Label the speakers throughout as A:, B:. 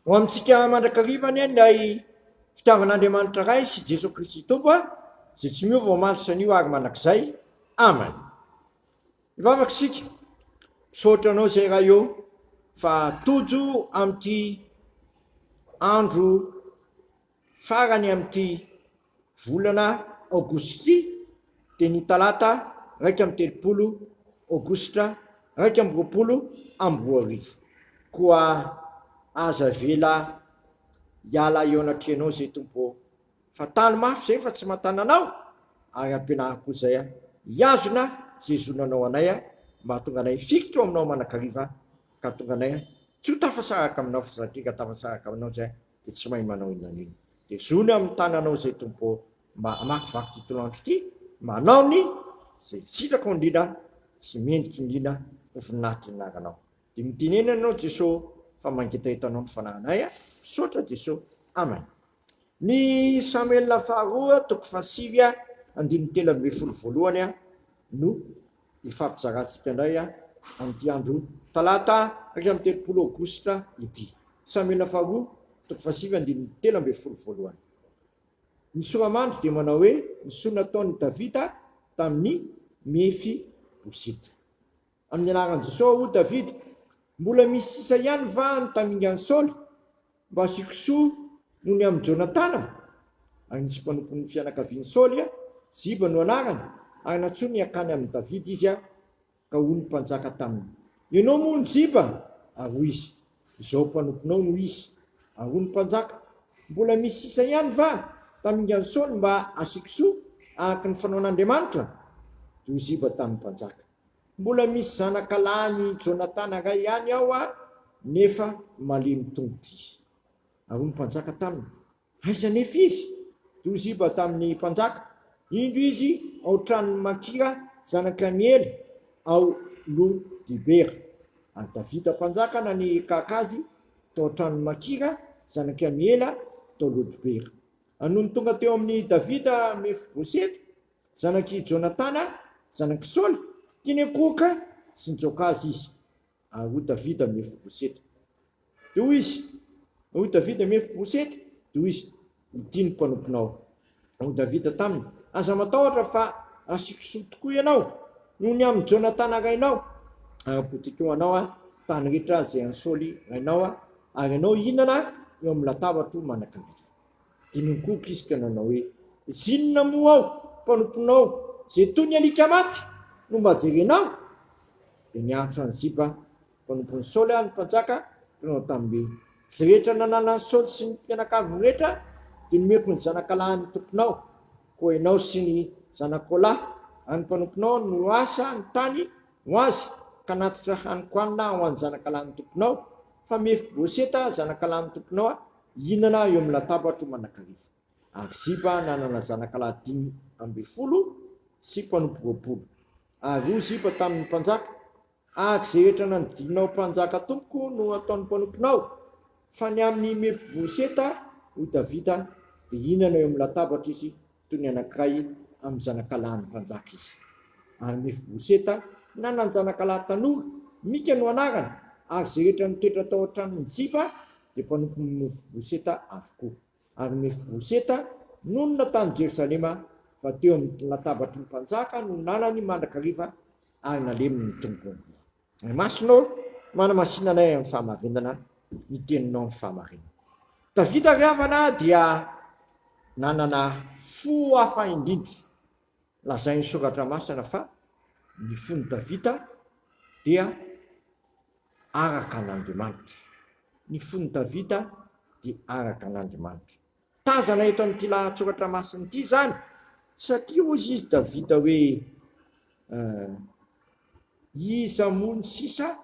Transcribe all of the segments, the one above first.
A: ho amintsika mandrakarivany ilay fitiavan'Andriamanitra ray sy Jesosy Kristy Tompo zay tsy miova omaly san'io ary manak'izay amany. Ivavaka isika misaotra anao zay raha eo fa tojo amin'ity andro farany amin'ity volana aogosty dia ny talata 1 aogositra 2024 koa aza vela hiala eo anatrehanao zay tompo fa tany mafy zay fa tsy mahatananao ary ampianariko zay hiazona zay zonanao anay mba hatonga anay fikitra aminao manakariva ka tonga anay tsy ho tafasaraka aminao fa satria tafasaraka aminao zay dia tsy mahay manao inan'iny dia zony amin'ny tananao zay tompo mba hamakivaky ty toloandro ity manao ny zay sitraka indrindra sy mendrika indrindra ho voninahitry ny anaranao dia mitenena anao Jesosy fa mangetahitanao ny fanahinay misaotra Jesosy amen. Ny Samuel faharoa 7:17 no ifampizarantsika indray amin'ity andro talata 3 aogositra ity. Samuel faharoa 7:17 ny soramandry dia manao hoe nisy nataony Davida tamin'ny Mefibosety. Amin'ny anaran'i Jesosy ho Davida, mbola misy sisa ihany va ny tamingany Saoly mba asikosoa noho ny amin'ny Jonatana? Ary nisy mpanompon'ny fianakavian'ny Saoly Ziba no anarany, ary natsony akany amin'ny Davida izy ka hoy ny mpanjaka taminy, ianao moa ny Ziba? Ary hoy izy, izao mpanomponao no izy. Ary hoy ny mpanjaka, mbola misy sisa ihany va tamingany Saoly mba asikosoa araka ny fanaon'Andriamanitra? Hoy Ziba tamin'ny mpanjaka, mbola misy zanakalany Jonatana ray ihany ao nefa malemy tongotra izy. Ary hoy ny mpanjaka taminy, aiza nefa izy? Hoy Ziba tamin'ny mpanjaka, indro izy ao tranon'ny Makira zanaka Amiely ao Lo-debera. Ary Davida mpanjaka na ny kakazy tao tranon'ny Makira zanaka Amiela tao Lo-debera. Noho ny tonga teo amin'ny Davida Mefibosety zanaky Jonatana zanaky Saoly, tiany akoka sy nitsoaka azy izy. Ary hoy Davida Mefibosety, dia hoy izy, hoy Davida Mefibosety, dia hoy izy, ity ny mpanomponao. Hoy Davida taminy, aza matahotra fa asikosoa tokoa ianao noho ny amin'ny Jonatana rainao. Ary apotikeo anao tany rehetra zay an'ny Saoly rainao, ary ianao hihinana eo amin'ny latabatro manakariva. Dinonkoka izy ka nanao hoe, zinona moa aho mpanomponao zay toy ny alika maty no mba jerenao? Dia niantso an'i Ziba mpanompon'ny Saoly ny mpanjaka nanao tamin'ny zay rehetra nananan'ny Saoly sy ny mpianakaviny rehetra dia nomeko ny zanakalahiny tomponao, koa ianao sy ny zanakolahy any mpanomponao no asa ny tany ho azy ka natitra haniko hanina ho an'ny zanakalahiny tomponao, fa Mefiboseta zanakalahiny tomponao hihinana eo amin'ny latabatro manakariva. Ary Ziba nanana zanakalahy 12 sy mpanompo 20. Ary hoy Ziba tamin'ny mpanjaka, araka izay rehetra nanodidinao mpanjaka tompoko no ataon'ny mpanomponao, fa ny amin'ny Mefiboseta hoy Davida dia hihinana eo amin'ny latabatra izy toy ny anankiray amin'ny zanakalahiny mpanjaka izy. Ary Mefiboseta nanana zanakalahy tanora Mika no anarany, ary izay rehetra nitoetra tao an-tranon'ny Ziba dia mpanompon'ny Mefiboseta avokoa. Ary Mefiboseta nonona tany Jerosalema fa teo amin'ny latabatry ny mpanjaka no nanany mandrakariva ary nalemy ny tongony. Masonao manamasinana anay amin'ny fahamarinana, ny teninao amin'ny fahamarinana. Davida ry havana dia nanana fo hafa indrindra. Lazain'ny soratra masina fa ny fon'ny Davida dia araka an'Andriamanitra. Ny fon'ny Davida dia araka an'Andriamanitra. Tazana eto amin'ity lahatsoratra masina ity zany, satria hozy izy Davida hoe iza moa ny sisa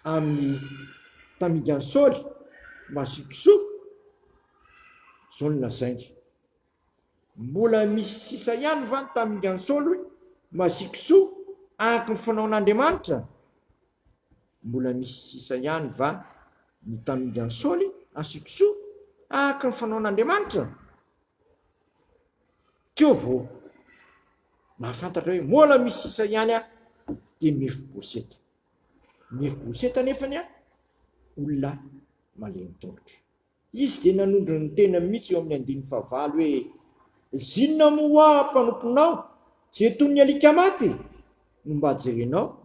A: amin'ny tamingany Saoly masikosoa? Zao no lazainy, mbola misy sisa ihany va ny tamingany Saoly masikosoa araka ny fanaon'Andriamanitra? Mbola misy sisa ihany va ny tamingany Saoly asikosoa araka ny fanaon'Andriamanitra? Keo vao mahafantatra hoe mbola misy sisa ihany dia Mefiboseta. Mefiboseta nefany olona malemy tongotra. Izy dia nanondro ny tena mihitsy eo amin'ny 5 hoe zinona moa mpanomponao zay toy ny alika maty no mba jerenao.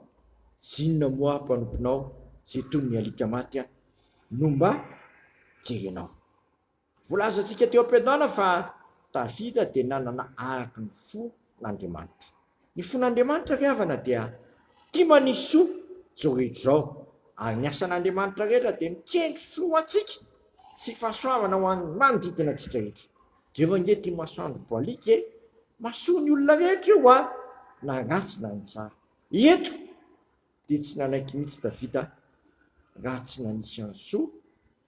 A: Zinona moa mpanomponao zay toy ny alika maty no mba jerenao. Volazantsika teo am-piandohana fa Davida dia nanana araka ny fon'Andriamanitra. Ny fon'Andriamanitra ry havana dia tia manisy soa zao rehetra zao, ary ny asan'Andriamanitra rehetra dia mikendry soa antsika sy fahasoavana ho an'ny manodidina antsika rehetra. Jehovah nge tia masoandro boalika masoa ny olona rehetra io na ratsy na ny tsara. Eto dia tsy nanaiky mihitsy Davida raha tsy nanisy any soa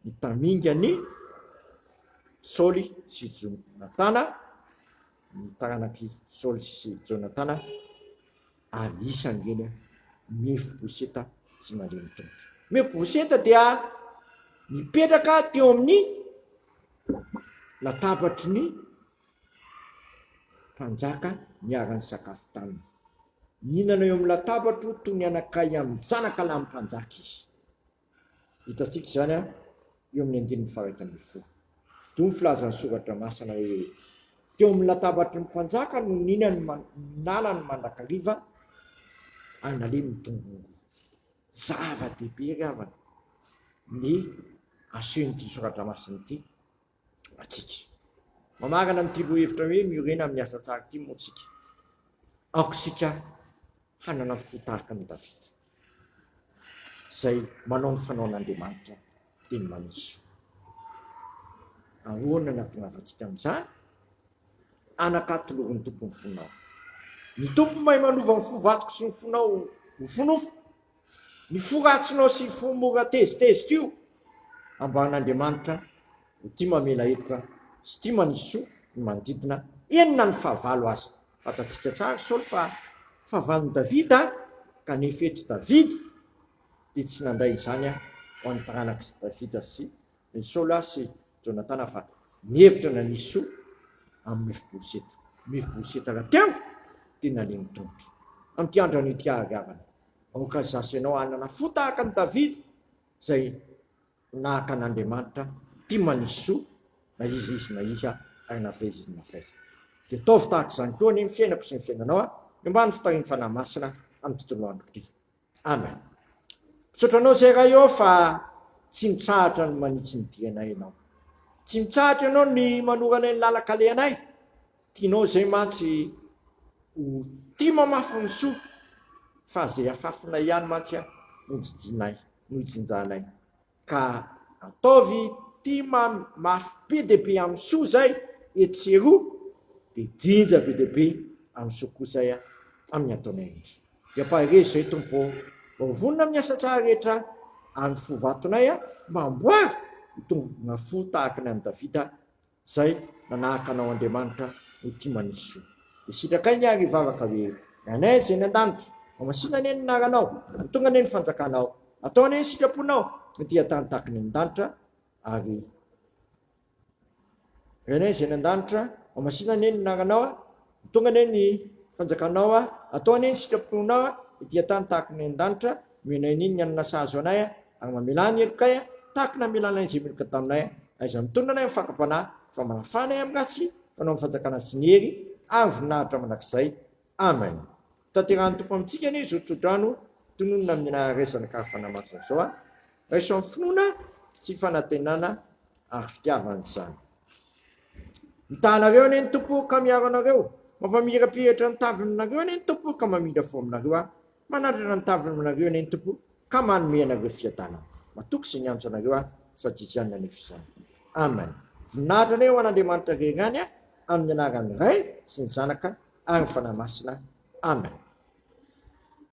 A: nitaminga ny Saoly sy Jonatana, ny taranaky Saoly sy Jonatana, ary isan'ireny Mefiboseta sy malemy tongotra. Mefiboseta dia nipetraka teo amin'ny latabatry ny mpanjaka niarany sakafo taminy. Nihinana eo amin'ny latabatro toy ny anankiray amin'ny zanaka lahy mpanjaka izy. Hitantsika izany eo amin'ny 1:1. Toy ny filazan'ny soratra masina hoe teo amin'ny latabatry ny mpanjaka no nihinana ny mandrakariva ary nalemy ny tongolo. Zava-dehibe ry havana ny asehon'ity soratra masina ity atsika. Mamarana n'ity roa hevitra hoe miorena amin'ny asa tsara ity moa tsika. Aoka sika hanana fo tahaka ny Davida izay manao ny fanaon'Andriamanitra teny manisy soa. Ahoana natongavatsika amin'izany? Anakatolory ny tompony fonao. Ny tompo mahay manova ny fo vatoko sy ny fonao ho fonofo. Ny fo ratsinao sy ny fo mora tezitezitra io ambaran'Andriamanitra ho tia mamela heloka sy tia manisy soa ny manodidina. Enina ny fahavalo azy. Fantatsika tsara Saoly fa fahavalon'i Davida, kanefa eto Davida dia tsy nandray izany ho an'ny taranaka sy Davida sy ny Saoly sy Jonatana fa nihevitra nanisy soa amin'ny Mefiboseta. Mefiboseta raha teo dia nalemy tongotra. Amin'ity andro an'ity ary havana, aoka zasy ianao hanana fo tahaka ny Davida izay nahaka an'Andriamanitra, tia manisy soa na izy na izy ary na faiza izy na faiza. Dia ataovy tahaka izany koa ny fiainako sy ny fiainanao ambany fitarian'ny fanahy masina amin'ny tontolo andro ity. Amen. Misaotranao izay raha eo fa tsy mitsahatra ny manitsy ny dianay ianao. Tsy mitsahatra ianao ny manorana ny lalaka anay. Tianao izay mantsy ho tia mamafy ny soa fa izay afafinay ihany mantsy no jijinay, no jinjanay. Ka ataovy tia mafy be dia be amin'ny soa izay etseroa dia jinja be dia be amin'ny soa kosa amin'ny ataonay rehetra. Dia parezy izay tompo vonona amin'ny asa tsara rehetra amin'ny fo vatonay mba hamboary hitovina fo tahaka ny an'i Davida izay nanahaka anao Andriamanitra ho tia manisy soa. Dia sitrakai ny ary hivavaka hoe anay izay ny an-danitra, mamasina ny naranao, tonga ny fanjakanao, atao any sitraponao dia tany tahaka ny an-danitra ary anay izay ny an-danitra, mamasina ny naranao, tonga ny fanjakanao, atao any sitraponao dia tany tahaka ny an-danitra, menay niny ny anana sahazo anay ary mamela ny helokay tahaka namelanay izay meloka taminay, aiza mitondra anay mifankam-panahy fa manafanay amin'ny ratsy fanao amin'ny fanjakana sy ny hery ary voninahitra manakizay. Amen. Tanterahany tompo amintsika ny zotodrano tononona amin'ny resana karafana masina zao raiso amin'ny finoana sy fanantenana ary fitiavana izany. Mitanareo anie ny tompo ka miaro anareo, mampamirapiratra ny tavinanareo anie ny tompo ka mamindra fo aminareo, manandrana ny tavinanareo anie ny tompo ka manome anareo fiadanana. Matoky izay ny antso anareo sady izianina ny fizany. Amen. Voninahitra anie ho an'Andriamanitra rerany amin'ny anaran'ny Ray sy ny Zanaka ary ny Fanahy Masina. Amen.